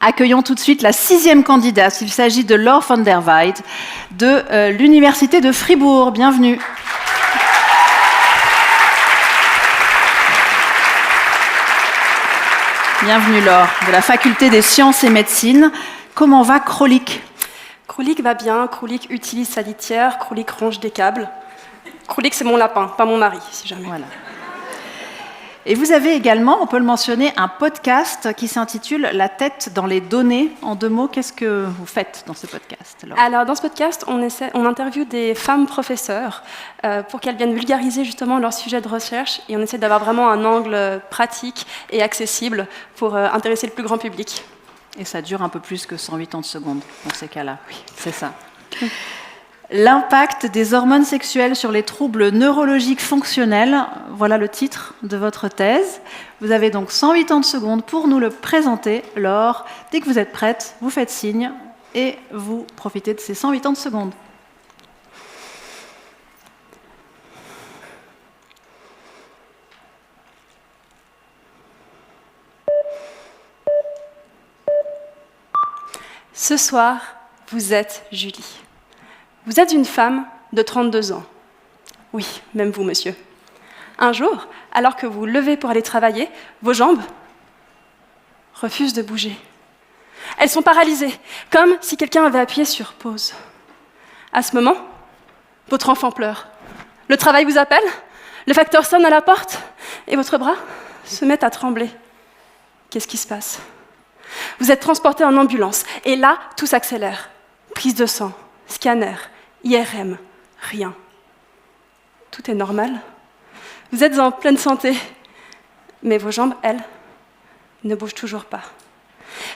Accueillons tout de suite la 6e candidate. Il s'agit de Laure van der Weijden de l'Université de Fribourg. Bienvenue. Bienvenue Laure, de la Faculté des Sciences et Médecine. Comment va Krolik ? Krolik va bien, Krolik utilise sa litière, Krolik ronge des câbles. Krolik, c'est mon lapin, pas mon mari, si jamais. Voilà. Et vous avez également, on peut le mentionner, un podcast qui s'intitule « La tête dans les données ». En 2 mots, qu'est-ce que vous faites dans ce podcast, Laure ? Alors, dans ce podcast, on interviewe des femmes professeurs pour qu'elles viennent vulgariser justement leur sujet de recherche et on essaie d'avoir vraiment un angle pratique et accessible pour intéresser le plus grand public. Et ça dure un peu plus que 180 secondes dans ces cas-là. Oui, c'est ça. L'impact des hormones sexuelles sur les troubles neurologiques fonctionnels, voilà le titre de votre thèse. Vous avez donc 180 secondes pour nous le présenter. Laure, dès que vous êtes prête, vous faites signe et vous profitez de ces 180 secondes. Ce soir, vous êtes Julie. Vous êtes une femme de 32 ans. Oui, même vous, monsieur. Un jour, alors que vous levez pour aller travailler, vos jambes refusent de bouger. Elles sont paralysées, comme si quelqu'un avait appuyé sur pause. À ce moment, votre enfant pleure. Le travail vous appelle, le facteur sonne à la porte, et votre bras se met à trembler. Qu'est-ce qui se passe ? Vous êtes transporté en ambulance, et là, tout s'accélère. Prise de sang, scanner, IRM, rien. Tout est normal. Vous êtes en pleine santé, mais vos jambes, elles, ne bougent toujours pas.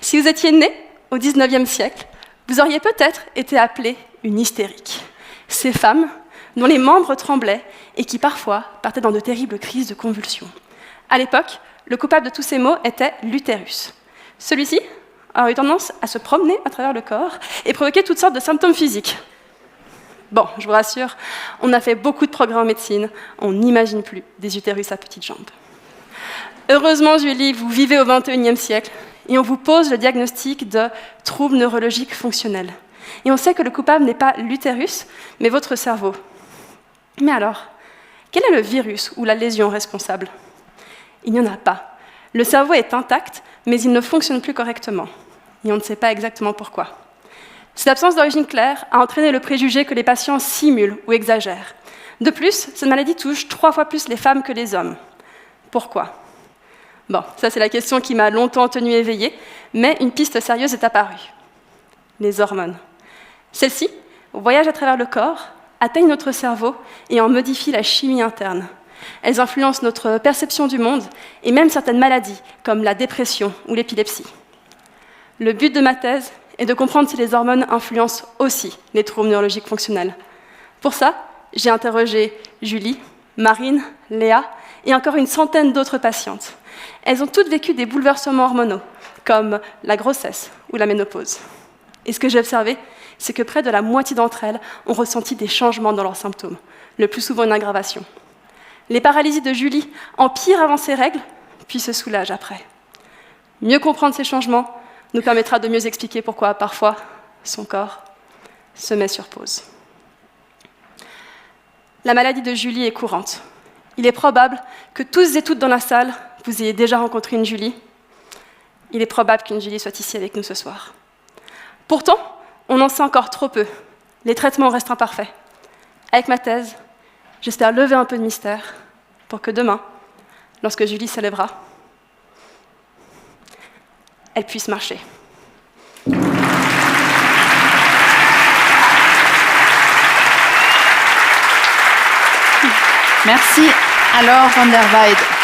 Si vous étiez né au XIXe siècle, vous auriez peut-être été appelée une hystérique. Ces femmes dont les membres tremblaient et qui parfois partaient dans de terribles crises de convulsions. À l'époque, le coupable de tous ces maux était l'utérus. Celui-ci aurait eu tendance à se promener à travers le corps et provoquer toutes sortes de symptômes physiques. Bon, je vous rassure, on a fait beaucoup de progrès en médecine, on n'imagine plus des utérus à petites jambes. Heureusement, Julie, vous vivez au XXIe siècle et on vous pose le diagnostic de troubles neurologiques fonctionnels. Et on sait que le coupable n'est pas l'utérus, mais votre cerveau. Mais alors, quel est le virus ou la lésion responsable ? Il n'y en a pas. Le cerveau est intact, mais il ne fonctionne plus correctement. Et on ne sait pas exactement pourquoi. Cette absence d'origine claire a entraîné le préjugé que les patients simulent ou exagèrent. De plus, cette maladie touche 3 fois plus les femmes que les hommes. Pourquoi ? Bon, ça c'est la question qui m'a longtemps tenue éveillée, mais une piste sérieuse est apparue. Les hormones. Celles-ci voyagent à travers le corps, atteignent notre cerveau et en modifient la chimie interne. Elles influencent notre perception du monde et même certaines maladies, comme la dépression ou l'épilepsie. Le but de ma thèse est de comprendre si les hormones influencent aussi les troubles neurologiques fonctionnels. Pour ça, j'ai interrogé Julie, Marine, Léa et encore une centaine d'autres patientes. Elles ont toutes vécu des bouleversements hormonaux, comme la grossesse ou la ménopause. Et ce que j'ai observé, c'est que près de la moitié d'entre elles ont ressenti des changements dans leurs symptômes, le plus souvent une aggravation. Les paralysies de Julie empirent avant ses règles, puis se soulagent après. Mieux comprendre ces changements nous permettra de mieux expliquer pourquoi, parfois, son corps se met sur pause. La maladie de Julie est courante. Il est probable que tous et toutes dans la salle, vous ayez déjà rencontré une Julie. Il est probable qu'une Julie soit ici avec nous ce soir. Pourtant, on en sait encore trop peu. Les traitements restent imparfaits. Avec ma thèse, j'espère lever un peu de mystère pour que demain, lorsque Julie se lèvera, elle puisse marcher. Merci à Laure van der Weijden.